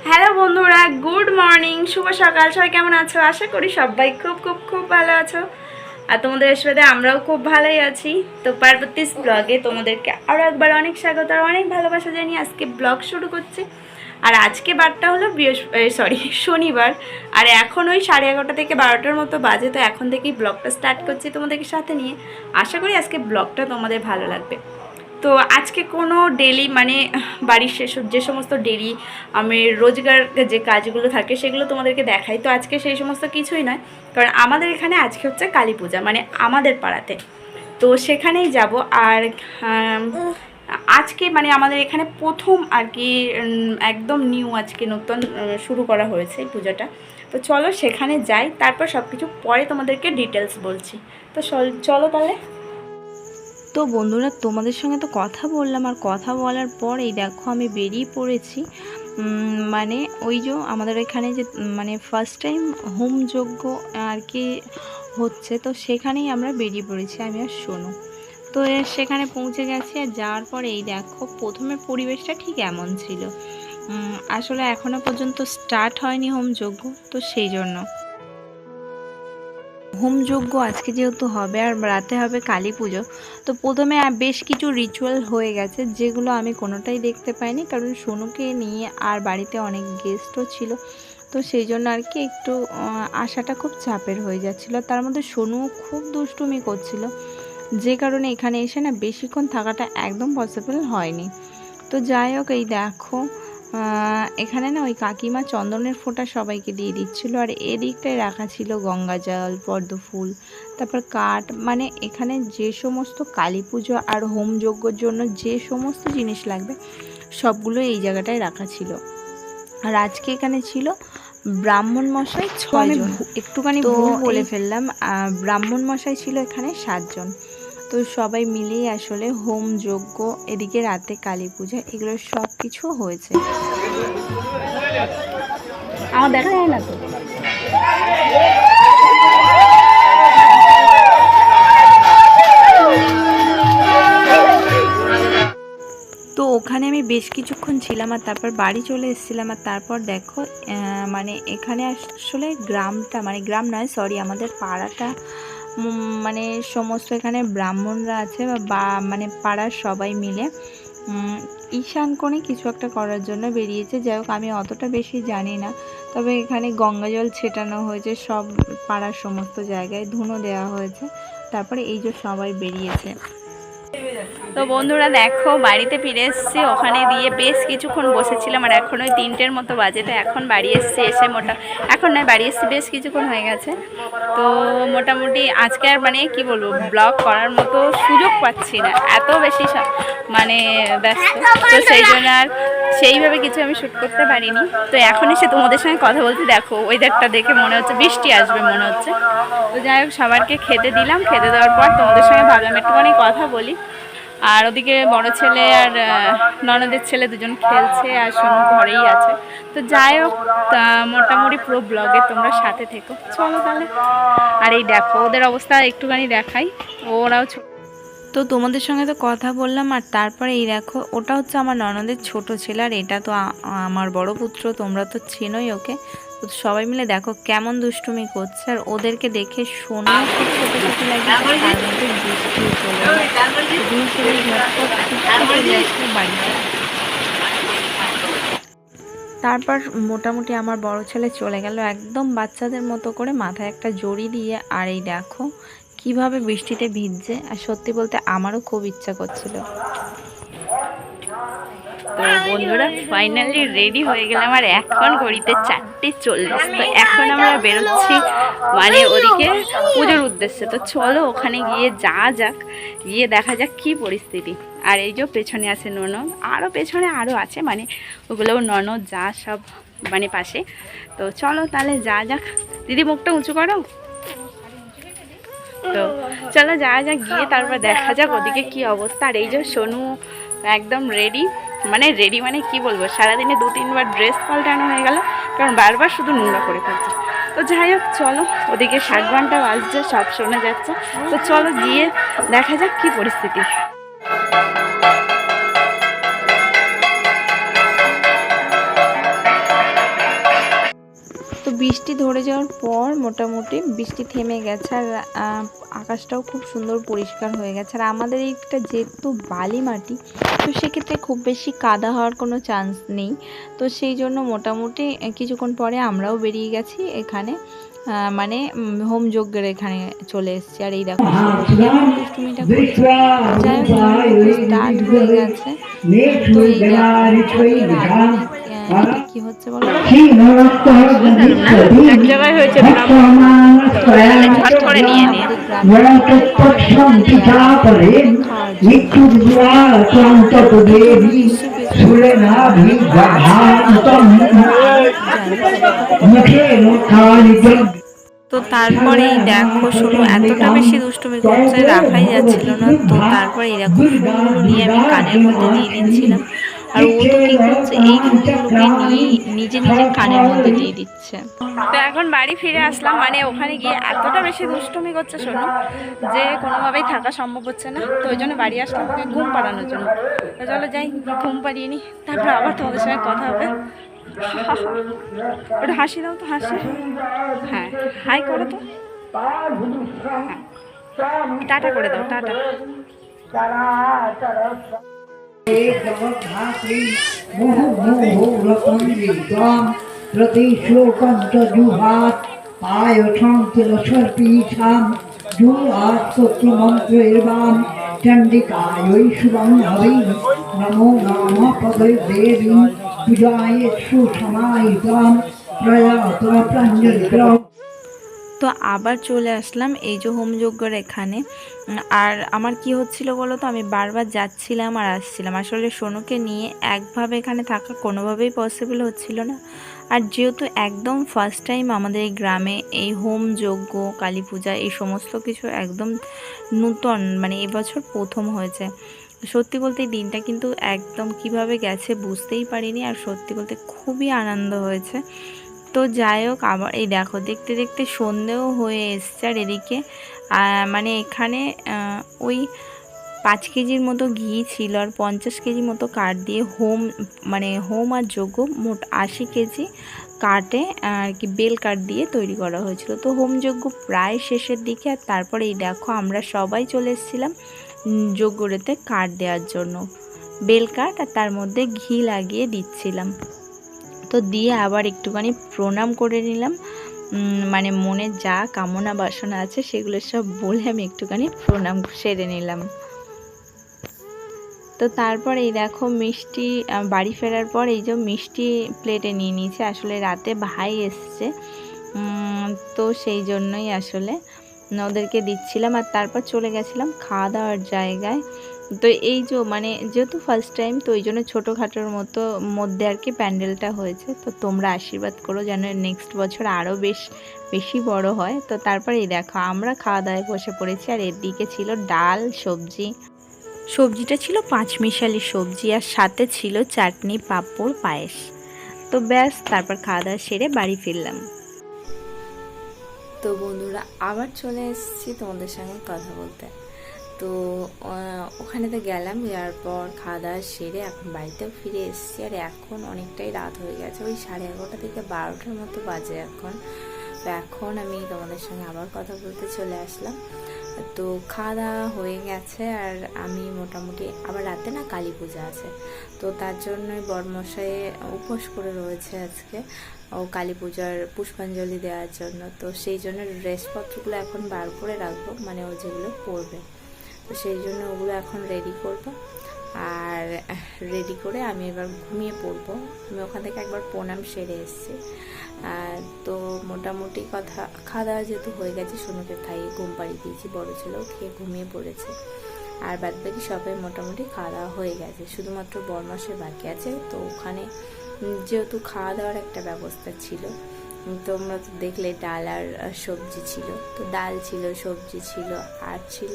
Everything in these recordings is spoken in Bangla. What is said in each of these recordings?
হ্যালো বন্ধুরা, গুড মর্নিং, শুভ সকাল। সবাই কেমন আছো? আশা করি সবাই খুব খুব খুব ভালো আছো। আর তোমাদের আশীর্বাদে আমরাও খুব ভালোই আছি। তো পার্বতীস ব্লগে তোমাদেরকে আরও একবার অনেক স্বাগত আর অনেক ভালোবাসা জানিয়ে আজকে ব্লগ শুরু করছি। আর আজকে বারটা হলো শনিবার। আর এখন ওই 11:30 থেকে 12টার মতো বাজে। তো এখন থেকেই ব্লগটা স্টার্ট করছি তোমাদেরকে সাথে নিয়ে। আশা করি আজকে ব্লগটা তোমাদের ভালো লাগবে। তো আজকে কোনো ডেলি মানে বাড়ির যে সমস্ত ডেলি আমি রোজগার যে কাজগুলো থাকে সেগুলো তোমাদেরকে দেখাই। তো আজকে সেই সমস্ত কিছুই নয়, কারণ আমাদের এখানে আজকে হচ্ছে কালী পূজা, মানে আমাদের পাড়াতে। তো সেখানেই যাব। আর আজকে মানে আমাদের এখানে প্রথম আর কি একদম নিউ আজকে নতুন শুরু করা হয়েছে এই পূজাটা। তো চলো সেখানে যাই, তারপর সব কিছু পরে তোমাদেরকে ডিটেলস বলছি। তো চলো তাহলে। তো বন্ধুরা, তোমাদের সঙ্গে তো কথা বললাম, আর কথা বলার পর এই দেখো আমি বেরিয়ে পড়েছি। মানে ওই যে আমাদের এখানে যে মানে ফার্স্ট টাইম হোম যজ্ঞ আর কি হচ্ছে, তো সেখানেই আমরা বেরিয়ে পড়েছি আমি আর সোনু। তো সেখানে পৌঁছে গেছি, আর যাওয়ার পরে এই দেখো প্রথমে পরিবেশটা ঠিক এমন ছিল। আসলে এখনো পর্যন্ত স্টার্ট হয়নি হোম যজ্ঞ, তো সেই জন্য হোমযজ্ঞ আজকে যেহেতু হবে আর রাতে হবে কালী পুজো, তো প্রথমে বেশ কিছু রিচুয়াল হয়ে গেছে যেগুলো আমি কোনোটাই দেখতে পাইনি, কারণ সোনুকে নিয়ে আর বাড়িতে অনেক গেস্টও ছিল। তো সেই জন্য আর কি একটু আসাটা খুব চাপের হয়ে যাচ্ছিলো। তার মধ্যে সোনু খুব দুষ্টুমি করছিল, যে কারণে এখানে এসে না বেশিক্ষণ থাকাটা একদম পসিবল হয়নি। তো যাই হোক, এই দেখো এখানে না ওই কাকিমা চন্দনের ফোঁটা সবাইকে দিয়ে দিচ্ছিল, আর এদিকটায় রাখা ছিল গঙ্গা জল, পদ্ম ফুল, তারপর কাঠ, মানে এখানে যে সমস্ত কালী পুজো আর হোম যজ্ঞর জন্য যে সমস্ত জিনিস লাগবে সবগুলো এই জায়গাটায় রাখা ছিল। আর আজকে এখানে ছিল ব্রাহ্মণ মশাই 6 জন, একটুখানি ভুল বলে ফেললাম, ব্রাহ্মণ মশাই ছিল এখানে 7 জন। তো সবাই মিলেই আসলে হোম যজ্ঞ, এদিকে রাতে কালী পূজা, এগুলো সব কিছু হয়েছে। আমার দেখা যায় না তো। তো ওখানে আমি বেশ কিছুক্ষণ ছিলাম, আর তারপর বাড়ি চলে এসেছিলাম। আর তারপর দেখো মানে এখানে আসলে গ্রামটা, মানে গ্রাম নয় সরি, আমাদের পাড়াটা মানে সমস্ত এখানে ব্রাহ্মণরা আছে বা মানে পাড়ার সবাই মিলে ঈশান কোণে কিছু একটা করার জন্য বেরিয়েছে। যাই হোক, আমি অতটা বেশি জানি না, তবে এখানে গঙ্গা জল ছেটানো হয়েছে সব পাড়ার সমস্ত জায়গায়, ধুনো দেওয়া হয়েছে, তারপরে এই যে সবাই বেরিয়েছে। তো বন্ধুরা দেখো, বাড়িতে ফিরে এসেছি। ওখানে দিয়ে বেশ কিছুক্ষণ বসেছিলাম, আর এখন ওই 3টের মতো বাজে। তো এখন বাড়ি এসেছি, এসে এখন নয়, বাড়ি এসেছি বেশ কিছুক্ষণ হয়ে গেছে। তো মোটামুটি আজকে আর মানে কি বলবো, ব্লগ করার মতো সুযোগ পাচ্ছি না, এত বেশি মানে ব্যস্ত। তো সেই জন্য আর সেইভাবে কিছু আমি শ্যুট করতে পারিনি। তো এখন এসে তোমাদের সঙ্গে কথা বলতে দেখো ওয়েদারটা দেখে মনে হচ্ছে বৃষ্টি আসবে মনে হচ্ছে। তো যাই হোক, সবারকে খেতে দিলাম, খেতে দেওয়ার পর তোমাদের সঙ্গে ভাবলাম একটুখানি কথা বলি। আর ওদিকে বড় ছেলে আর ননদের ছেলে দুজন খেলছে, আর সোনু ঘরেই আছে। তো যাই হোক, মোটামুটি পুরো ব্লগে তোমরা সাথে থেকো। চলো তাহলে। আর এই দেখো ওদের অবস্থা একটুখানি দেখাই, ওরাও তো তোমাদের সঙ্গে তো কথা বললাম, আর তারপরে এই দেখো ওটা হচ্ছে আমার ননদের ছোট ছেলে, আর এটা তো আমার বড় পুত্র, তোমরা তো চেনোই ওকে। তো সবাই মিলে দেখো কেমন দুষ্টুমি করছে, আর ওদেরকে দেখে শোনো খুব ছোটোখাটো লাগে, তার মধ্যে বৃষ্টিও চলে যায়, দুই ছেলে ঝটপট চলে আসছে বাড়িতে। তারপর মোটামুটি আমার বড় ছেলে চলে গেল একদম বাচ্চাদের মতো করে, মাথায় একটা জড়ি দিয়ে। আর এই দেখো কিভাবে বৃষ্টিতে ভিজছে, আর সত্যি বলতে আমারও খুব ইচ্ছা করছিল। তো বন্ধুরা ফাইনালি রেডি হয়ে গেলাম, আর এখন ঘড়িতে 4:40। তো এখন আমরা বেরোচ্ছি মানে ওদিকে পুজোর উদ্দেশ্যে। তো চলো ওখানে গিয়ে যাক, গিয়ে দেখা যাক কি পরিস্থিতি। আর এই যে পেছনে আছে ননদ, আরও পেছনে আরও আছে, মানে ওগুলোও ননদ যা সব মানে পাশে। তো চলো তাহলে যাক। দিদি মুখটা উঁচু করো। তো চলো যাক, গিয়ে তারপর দেখা যাক ওদিকে কি অবস্থা। আর এই যে সোনু একদম রেডি, মানে কি বলবো, সারাদিনে 2-3বার ড্রেস পাল্টানো হয়ে গেল, কারণ বারবার শুধু নোংরা করে ফেলছে। তো যাই হোক চলো, ওদিকে 7 ঘন্টা বাজছে, সব শোনা যাচ্ছে। তো চলো গিয়ে দেখা যাক কি পরিস্থিতি। বৃষ্টি ধরে যাওয়ার পর মোটামুটি বৃষ্টি থেমে গেছে আর আকাশটাও খুব সুন্দর পরিষ্কার হয়ে গেছে। আর আমাদের এইটা যেহেতু বালি মাটি, তো সেক্ষেত্রে খুব বেশি কাদা হওয়ার কোনো চান্স নেই। তো সেই জন্য মোটামুটি কিছুক্ষণ পরে আমরাও বেরিয়ে গেছি এখানে, মানে হোম যজ্ঞের এখানে চলে এসেছি। আর এই দেখো দুষ্টুমিটা করছে। যাই হোক স্টার্ট হয়ে গেছে। তো এই দেখো যজ্ঞের আগুনে এটা কি হচ্ছে বলো? এক জায়গায় হয়েছে ঝড় ধরে নিয়ে নিয়ে তো তারপরেই দেখো শুরু এতটা বেশি দুষ্টুমি করছে, রাখাই যাচ্ছিল না। তো তারপরে এই দেখো ফুলগুলো নিয়ে আমি কানের মধ্যে দিয়ে দিচ্ছিলাম, আর ও তো কি করছে, এই ফুলগুলোকে নিয়ে নিজে নিজে কানের মধ্যে দিয়ে দিচ্ছে। তো এখন বাড়ি ফিরে আসলাম, মানে ওখানে গিয়ে এতটা বেশি দুষ্টুমি করছে শোনো যে কোনোভাবেই থাকা সম্ভব হচ্ছে না। তো ওই জন্য বাড়ি আসলাম ওকে ঘুম পাড়ানোর জন্য। তো চলো যাই, ঘুম পাড়িয়ে নিই, তারপর আবার তোমাদের সঙ্গে কথা হবে। ওটা হাসি দাও তো, হাসি, হ্যাঁ হাই করো তো, হ্যাঁ টাটা করে দাও, টাটা। प्रतिश्लोकं च जुहात् आयथं तिलसर्पीठां जुहात्पुत्रमन्त्रेर्वां चण्डिकायै शुभं हविं नमो नमः पदे देवी पूजायै सुसमाहितां प्रयातः प्राञ्जलिः। তো আবার চলে আসলাম এই যে হোমযজ্ঞের এখানে। আর আমার কি হচ্ছিল বলো তো, আমি বারবার যাচ্ছিলাম আর আসছিলাম। আসলে সোনুকে নিয়ে একভাবে এখানে থাকা কোনোভাবেই পসিবল হচ্ছিল না। আর যেহেতু একদম ফার্স্ট টাইম আমাদের এই গ্রামে এই হোমযজ্ঞ, কালী পূজা, এই সমস্ত কিছু একদম নূতন, মানে এবছর প্রথম হয়েছে। সত্যি বলতে এই দিনটা কিন্তু একদম কিভাবে গেছে বুঝতেই পারিনি, আর সত্যি বলতে খুবই আনন্দ হয়েছে। তো যাই হোক, আবার এই দেখো দেখতে দেখতে সন্ধেও হয়ে এসছে। আর এদিকে মানে এখানে ওই 5 কেজির মতো ঘি ছিল আর 50 কেজি মতো কাঠ দিয়ে হোম আর যজ্ঞ মোট 80 কেজি কাঠে আর কি বেল কাঠ দিয়ে তৈরি করা হয়েছিল। তো হোমযজ্ঞ প্রায় শেষের দিকে। আর তারপরে এই দেখো আমরা সবাই চলে এসেছিলাম যজ্ঞরেতে কাঠ দেওয়ার জন্য, বেল কাঠ, আর তার মধ্যে ঘি লাগিয়ে দিচ্ছিলাম। তো দিয়ে আবার একটুখানি প্রণাম করে নিলাম, মানে মনে যা কামনা বাসনা আছে সেগুলো সব বলে আমি একটুখানি প্রণাম সেরে নিলাম। তো তারপর এই দেখো মিষ্টি বাড়ি ফেরার পর এই যে মিষ্টি প্লেটে নিয়ে নিয়েছে। আসলে রাতে ভাই এসছে, তো সেই জন্যই আসলে ওদেরকে দিচ্ছিলাম। আর তারপর চলে গেছিলাম খাওয়া দাওয়ার জায়গায়। তো এই যে মানে যেহেতু ফার্স্ট টাইম, তো ওই জন্য ছোটোখাটোর মধ্যে আর কি প্যান্ডেলটা হয়েছে। তো তোমরা আশীর্বাদ করো যেন নেক্সট বছর আরও বেশি বড় হয়। তো তারপরে এই দেখো আমরা খাওয়া দাওয়ায় বসে পড়েছি। আর এর দিকে ছিল ডাল, সবজিটা ছিল 5 মিশালি সবজি, আর সাথে ছিল চাটনি, পাঁপড়, পায়েস। তো ব্যাস, তারপর খাওয়া দাওয়া সেরে বাড়ি ফিরলাম। তো বন্ধুরা আবার চলে এসেছি তোমাদের সঙ্গে কথা বলতে। তো ওখানে তো গেলাম, যাওয়ার পর খাওয়া দাওয়া সেরে এখন বাড়িতেও ফিরে এসেছি। আর এখন অনেকটাই রাত হয়ে গেছে, ওই 11:30 থেকে 12টার মতো বাজে এখন। তো এখন আমি তোমাদের সঙ্গে আবার কথা বলতে চলে আসলাম। তো খাওয়া দাওয়া হয়ে গেছে, আর আমি মোটামুটি আবার রাতে না কালী পূজা আছে, তো তার জন্যই বড়মশাই উপোস করে রয়েছে আজকে ও কালী পূজার পুষ্পাঞ্জলি দেওয়ার জন্য। তো সেই জন্য ড্রেসপত্রগুলো এখন বার করে রাখবো, মানে ও যেগুলো পরবে, তো সেই জন্য ওগুলো এখন রেডি করব। আর রেডি করে আমি এবার ঘুমিয়ে পড়বো। আমি ওখান থেকে একবার প্রণাম সেরে এসেছি। তো মোটামুটি খাওয়া দাওয়া যেহেতু হয়ে গেছে, সোনুকে খাইয়ে ঘুম পাড়িয়ে দিয়েছি, বড় ছেলেও খেয়ে ঘুমিয়ে পড়েছে। আর বাদ বাকি সবাই মোটামুটি খাওয়া দাওয়া হয়ে গেছে, শুধুমাত্র বড়মাসের বাকি আছে। তো ওখানে যেহেতু খাওয়া দাওয়ার একটা ব্যবস্থা ছিল, তোমরা তো দেখলে ডাল আর সবজি ছিল। তো ডাল ছিল, সবজি ছিল, আর ছিল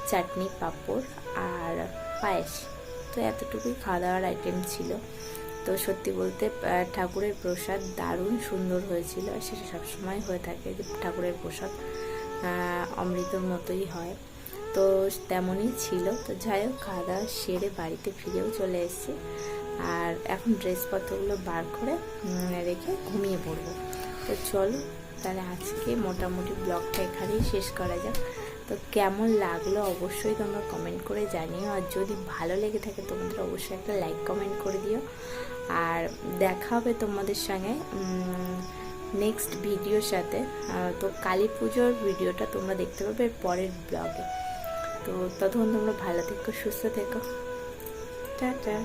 চাটনি, পাঁপড় আর পায়েস। তো এতটুকুই খাওয়া দাওয়ার আইটেম ছিল। তো সত্যি বলতে ঠাকুরের প্রসাদ দারুণ সুন্দর হয়েছিল, আর সেটা সবসময় হয়ে থাকে যে ঠাকুরের প্রসাদ অমৃতর মতোই হয়, তো তেমনই ছিল। তো যাই হোক, খাওয়া দাওয়া সেরে বাড়িতে ফিরেও চলে এসেছি। আর এখন ড্রেসপত্রগুলো বার করে রেখে ঘুমিয়ে পড়বো। তো চলো তাহলে আজকে মোটামুটি ব্লগটা এখানেই শেষ করা যাক। তো কেমন লাগলো অবশ্যই তোমরা কমেন্ট করে জানিও, আর যদি ভালো লেগে থাকে তোমাদের অবশ্যই একটা লাইক কমেন্ট করে দিও। আর দেখা হবে তোমাদের সঙ্গে নেক্সট ভিডিওর সাথে। তো কালী পুজোর ভিডিওটা তোমরা দেখতে পাবে এর পরের ব্লগে। তো ততক্ষণ তোমরা ভালো থেকো, সুস্থ থেকো, টাটা।